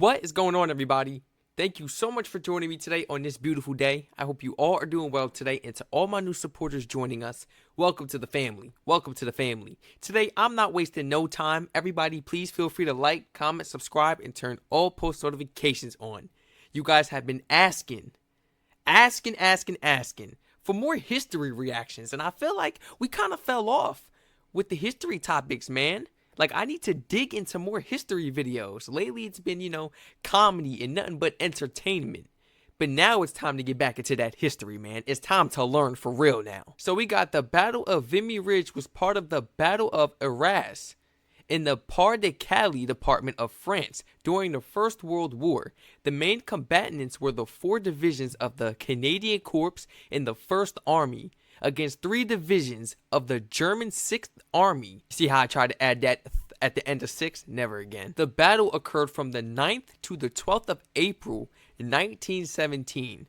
What is going on, everybody? Thank you so much for joining me today on this beautiful day. I hope you all are doing well today, and to all my new supporters joining us, welcome to the family. Welcome to the family. Today, I'm not wasting no time. Everybody, please feel free to like, comment, subscribe, and turn all post notifications on. You guys have been asking for more history reactions, and I feel like we kind of fell off with the history topics, man. Like, I need to dig into more history videos. Lately, it's been, comedy and nothing but entertainment. But now it's time to get back into that history, man. It's time to learn for real now. So we got the Battle of Vimy Ridge was part of the Battle of Arras in the Pas-de-Calais department of France during the First World War. The main combatants were the 4 divisions of the Canadian Corps in the First Army against 3 divisions of the German 6th Army. See how I tried to add that at the end of 6? Never again. The battle occurred from the 9th to the 12th of April 1917,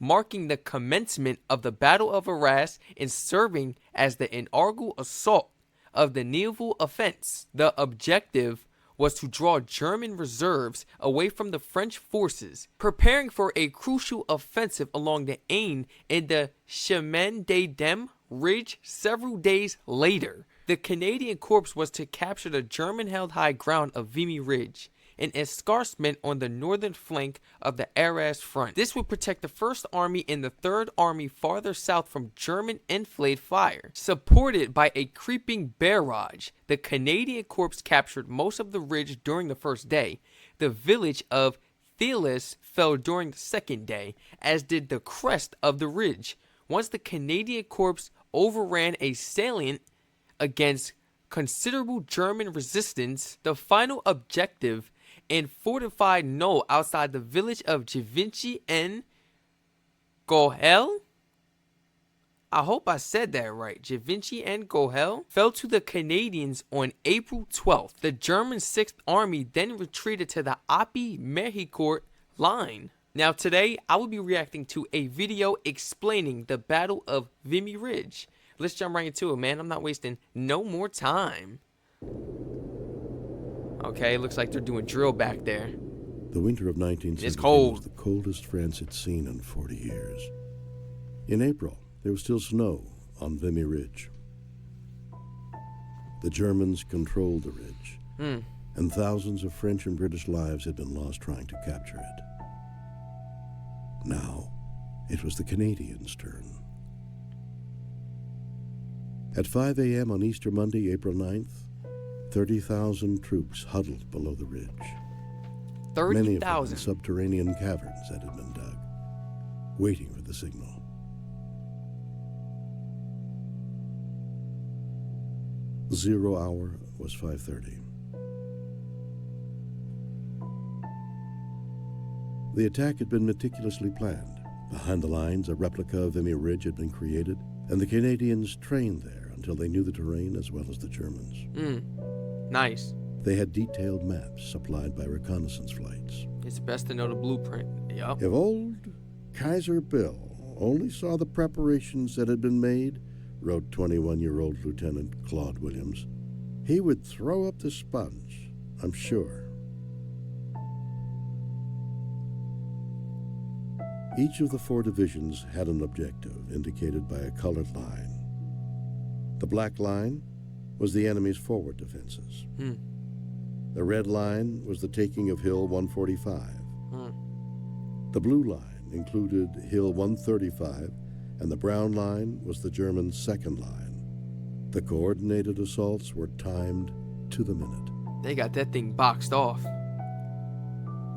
marking the commencement of the Battle of Arras and serving as the inaugural assault of the naval offense. The objective was to draw German reserves away from the French forces, preparing for a crucial offensive along the Aisne and the Chemin des Dames ridge several days later. The Canadian Corps was to capture the German-held high ground of Vimy Ridge, an escarpment on the northern flank of the Arras front. This would protect the 1st Army and the 3rd Army farther south from German enfilade fire. Supported by a creeping barrage, the Canadian Corps captured most of the ridge during the first day. The village of Thélès fell during the second day, as did the crest of the ridge. Once the Canadian Corps overran a salient against considerable German resistance, the final objective and fortified knoll outside the village of Vimy en Gohel, I hope I said that right, Vimy en Gohel, fell to the Canadians on April 12th. The German 6th Army then retreated to the Appy-Méricourt line. Now today, I will be reacting to a video explaining the Battle of Vimy Ridge. Let's jump right into it, man. I'm not wasting no more time. Okay, looks like they're doing drill back there. The winter of 1917 It's cold. was the coldest France had seen in 40 years. In April, there was still snow on Vimy Ridge. The Germans controlled the ridge, and thousands of French and British lives had been lost trying to capture it. Now, it was the Canadians' turn. At 5 a.m. on Easter Monday, April 9th, 30,000 troops huddled below the ridge. 30,000. Many of them in subterranean caverns that had been dug, waiting for the signal. Zero hour was 5:30. The attack had been meticulously planned. Behind the lines, a replica of Vimy Ridge had been created, and the Canadians trained there until they knew the terrain as well as the Germans. Nice. They had detailed maps supplied by reconnaissance flights. It's best to know the blueprint. Yup. If old Kaiser Bill only saw the preparations that had been made, wrote 21-year-old Lieutenant Claude Williams, he would throw up the sponge, I'm sure. Each of the 4 divisions had an objective indicated by a colored line. The black line was the enemy's forward defenses. The red line was the taking of Hill 145. The blue line included Hill 135, and the brown line was the German second line. The coordinated assaults were timed to the minute. They got that thing boxed off.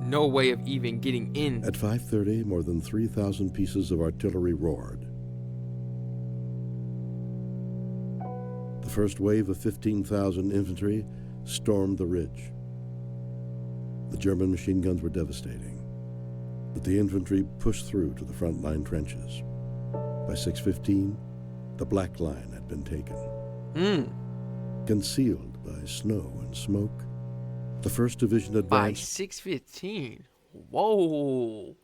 No way of even getting in. At 5:30, more than 3,000 pieces of artillery roared. The first wave of 15,000 infantry stormed the ridge. The German machine guns were devastating, but the infantry pushed through to the front line trenches. By 6:15, the black line had been taken. Concealed by snow and smoke, the 1st Division advanced. By 6:15. Whoa.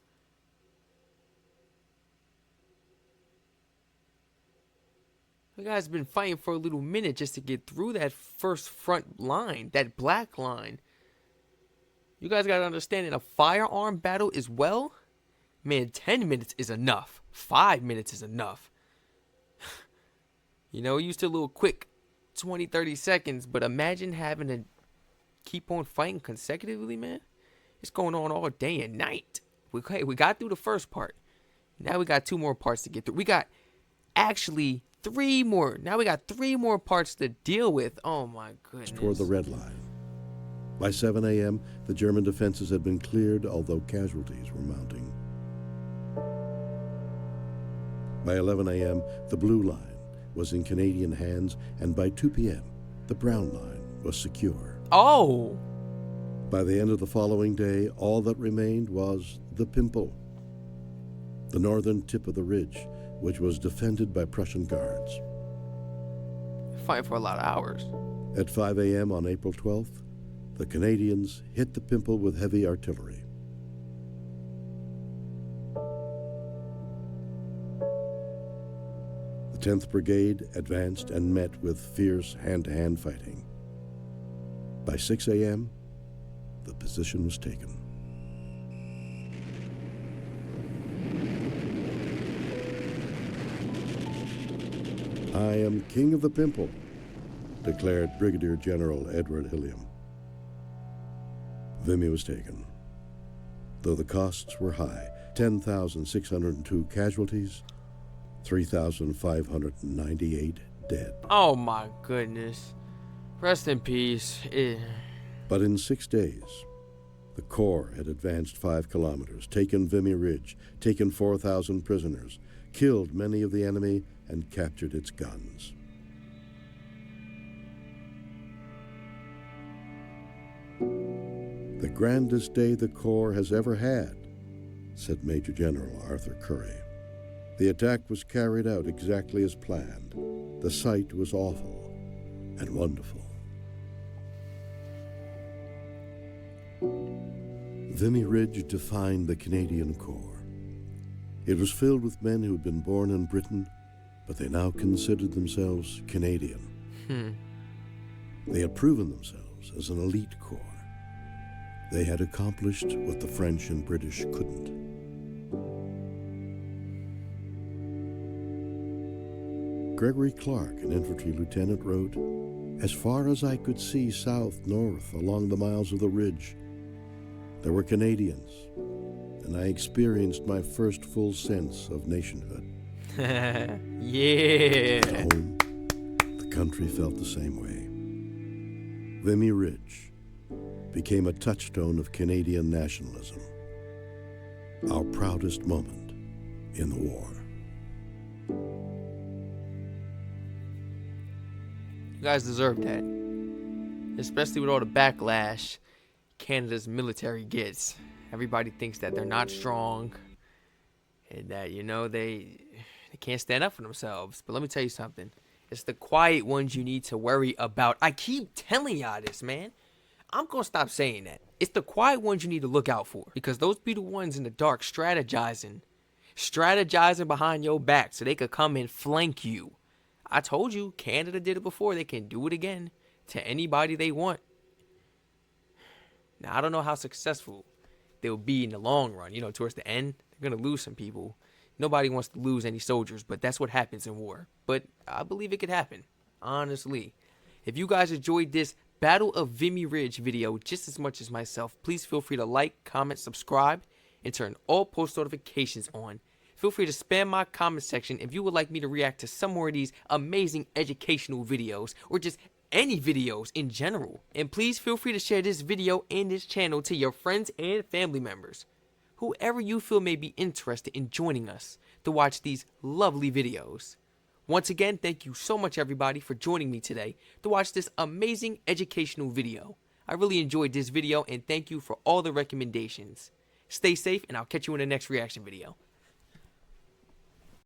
You guys been fighting for a little minute just to get through that first front line, that black line. You guys gotta understand, in a firearm battle as well, man, 10 minutes is enough. 5 minutes is enough. You know, used to a little quick 20, 30 seconds, but imagine having to keep on fighting consecutively, man. It's going on all day and night. Okay, we got through the first part. Now we got 2 more parts to get through. We got actually 3 more. Now we got 3 more parts to deal with. Oh my goodness. Toward the red line. By 7 a.m., the German defenses had been cleared, although casualties were mounting. By 11 a.m., the blue line was in Canadian hands, and by 2 p.m., the brown line was secure. Oh! By the end of the following day, all that remained was the Pimple, the northern tip of the ridge, which was defended by Prussian guards. Fighting for a lot of hours. At 5 a.m. on April 12th, the Canadians hit the Pimple with heavy artillery. The 10th Brigade advanced and met with fierce hand-to-hand fighting. By 6 a.m., the position was taken. "I am King of the Pimple," declared Brigadier General Edward Hilliam. Vimy was taken. Though the costs were high, 10,602 casualties, 3,598 dead. Oh my goodness. Rest in peace. But in 6 days, the Corps had advanced 5 kilometers, taken Vimy Ridge, taken 4,000 prisoners, killed many of the enemy, and captured its guns. "The grandest day the Corps has ever had," said Major General Arthur Currie. "The attack was carried out exactly as planned. The sight was awful and wonderful." Vimy Ridge defined the Canadian Corps. It was filled with men who had been born in Britain, but they now considered themselves Canadian. They had proven themselves as an elite corps. They had accomplished what the French and British couldn't. Gregory Clark, an infantry lieutenant, wrote, "As far as I could see south, north, along the miles of the ridge, there were Canadians, and I experienced my first full sense of nationhood." Yeah. At home, the country felt the same way. Vimy Ridge became a touchstone of Canadian nationalism, our proudest moment in the war. You guys deserve that. Especially with all the backlash Canada's military gets. Everybody thinks that they're not strong and that, you know, they can't stand up for themselves. But let me tell you something. It's the quiet ones you need to worry about. I keep telling y'all this, man. I'm going to stop saying that. It's the quiet ones you need to look out for. Because those be the ones in the dark strategizing behind your back so they could come and flank you. I told you, Canada did it before. They can do it again to anybody they want. Now, I don't know how successful they'll be in the long run. You know, towards the end, they're going to lose some people. Nobody wants to lose any soldiers, but that's what happens in war. But I believe it could happen, honestly. If you guys enjoyed this Battle of Vimy Ridge video just as much as myself, please feel free to like, comment, subscribe, and turn all post notifications on. Feel free to spam my comment section if you would like me to react to some more of these amazing educational videos, or just any videos in general. And please feel free to share this video and this channel to your friends and family members. Whoever you feel may be interested in joining us to watch these lovely videos. Once again, thank you so much everybody for joining me today to watch this amazing educational video. I really enjoyed this video and thank you for all the recommendations. Stay safe and I'll catch you in the next reaction video.